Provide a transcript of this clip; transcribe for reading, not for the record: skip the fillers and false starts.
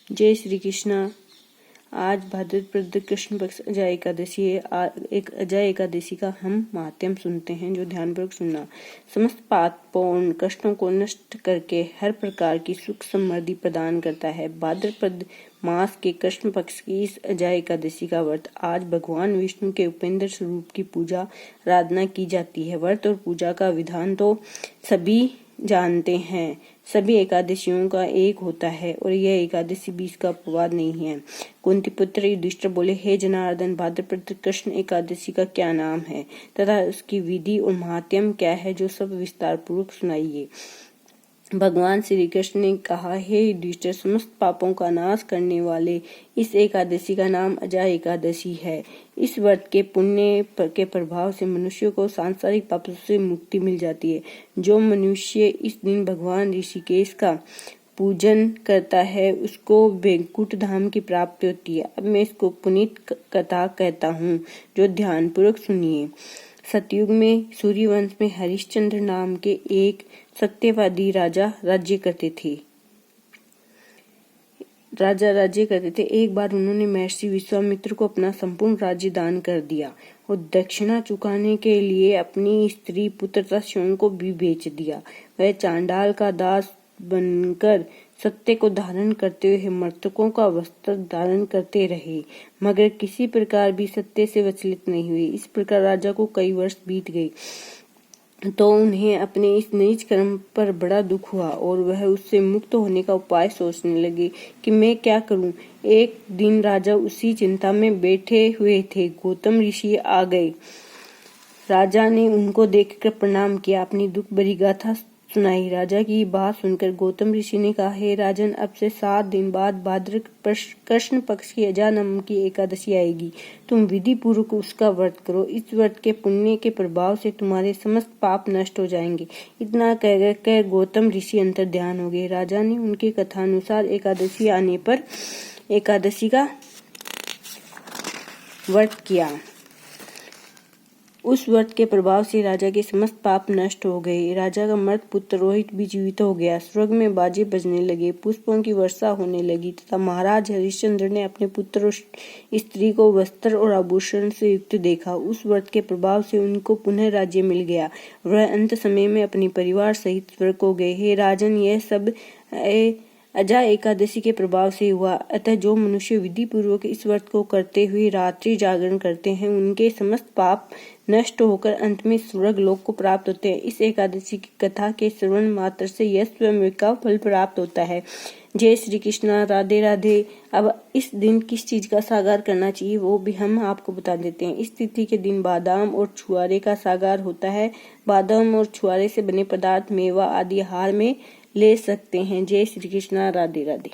जय श्री कृष्णा। आज भाद्रपद कृष्ण पक्ष अजय एकादशी है। एक अजय एकादशी का हम महात्म्य सुनते हैं, जो ध्यानपूर्वक सुनना। समस्त पापों कष्टों को नष्ट करके हर प्रकार की सुख समृद्धि प्रदान करता है। भाद्रपद मास के कृष्ण पक्ष की इस अजय एकादशी का व्रत आज भगवान विष्णु के उपेंद्र स्वरूप की पूजा आराधना की जाती है। व्रत और पूजा का विधान तो सभी जानते हैं। सभी एकादशियों का एक होता है और यह एकादशी बीच का अपवाद नहीं है। कुंती पुत्र युधिष्ठिर बोले, हे जनार्दन, भाद्रपद कृष्ण एकादशी का क्या नाम है तथा उसकी विधि और महात्म्य क्या है, जो सब विस्तार पूर्वक सुनाइए। भगवान श्री कृष्ण ने कहा, हे युधिष्ठिर, समस्त पापों का नाश करने वाले इस एकादशी का नाम अजय एकादशी है। इस व्रत के पुण्य के प्रभाव से मनुष्य को सांसारिक पापों से मुक्ति मिल जाती है। जो मनुष्य इस दिन भगवान ऋषिकेश का पूजन करता है, उसको वैकुंठ धाम की प्राप्ति होती है। अब मैं इसको पुनीत कथा कहता हूँ, जो ध्यानपूर्वक सुनिए। सतयुग में सूर्यवंश में हरिश्चंद्र नाम के एक सत्यवादी राजा राज्य करते थे। एक बार उन्होंने महर्षि विश्वामित्र को अपना संपूर्ण राज्य दान कर दिया और दक्षिणा चुकाने के लिए अपनी स्त्री पुत्र तथा स्वयं को भी बेच दिया। वह चांडाल का दास बनकर सत्य को धारण करते हुए मर्तकों का वस्त्र धारण करते रहे, मगर किसी प्रकार भी सत्य से विचलित नहीं हुए। इस प्रकार राजा को कई वर्ष बीत गए तो उन्हें अपने इस नीच कर्म पर बड़ा दुख हुआ और वह उससे मुक्त होने का उपाय सोचने लगे कि मैं क्या करूं। एक दिन राजा उसी चिंता में बैठे हुए थे। गौतम ऋषि आ गए। राजा ने उनको देखकर प्रणाम किया, अपनी दुख भरी गाथा सुनाई। राजा की बात सुनकर गौतम ऋषि ने कहा, हे राजन, अब से 7 दिन बाद भाद्रपद कृष्ण पक्ष की अजय नाम की एकादशी आएगी। तुम विधि पूर्वक उसका व्रत करो। इस व्रत के पुण्य के प्रभाव से तुम्हारे समस्त पाप नष्ट हो जाएंगे। इतना कहकर गौतम ऋषि अंतर ध्यान हो गए। राजा ने उनके कथानुसार एकादशी आने पर एकादशी का व्रत किया। उस व्रत के प्रभाव से राजा के समस्त पाप नष्ट हो गए। राजा का मर्द पुत्र रोहित भी जीवित हो गया। स्वर्ग में बाजे बजने लगे, पुष्पों की वर्षा होने लगी तथा महाराज हरिश्चंद्र ने अपने पुत्र और स्त्री को वस्त्र और आभूषण से युक्त देखा। उस व्रत के प्रभाव से उनको पुनः राज्य मिल गया। वह अंत समय में अपने परिवार सहित स्वर्ग को गए। हे राजन, यह सब अजय एकादशी के प्रभाव से हुआ। अतः जो मनुष्य विधि पूर्वक इस व्रत को करते हुए रात्रि जागरण करते हैं, उनके समस्त पाप नष्ट होकर अंत में स्वर्ग लोक को प्राप्त होते हैं। इस एकादशी की कथा के श्रवण मात्र से यह स्वयं का फल प्राप्त होता है। जय श्री कृष्णा। राधे राधे। अब इस दिन किस चीज का सागार करना चाहिए, वो भी हम आपको बता देते हैं। इस तिथि के दिन बादाम और छुआरे का सागार होता है। बादाम और छुआरे से बने पदार्थ मेवा आदि आहार में ले सकते हैं। जय श्री कृष्णा। राधे राधे।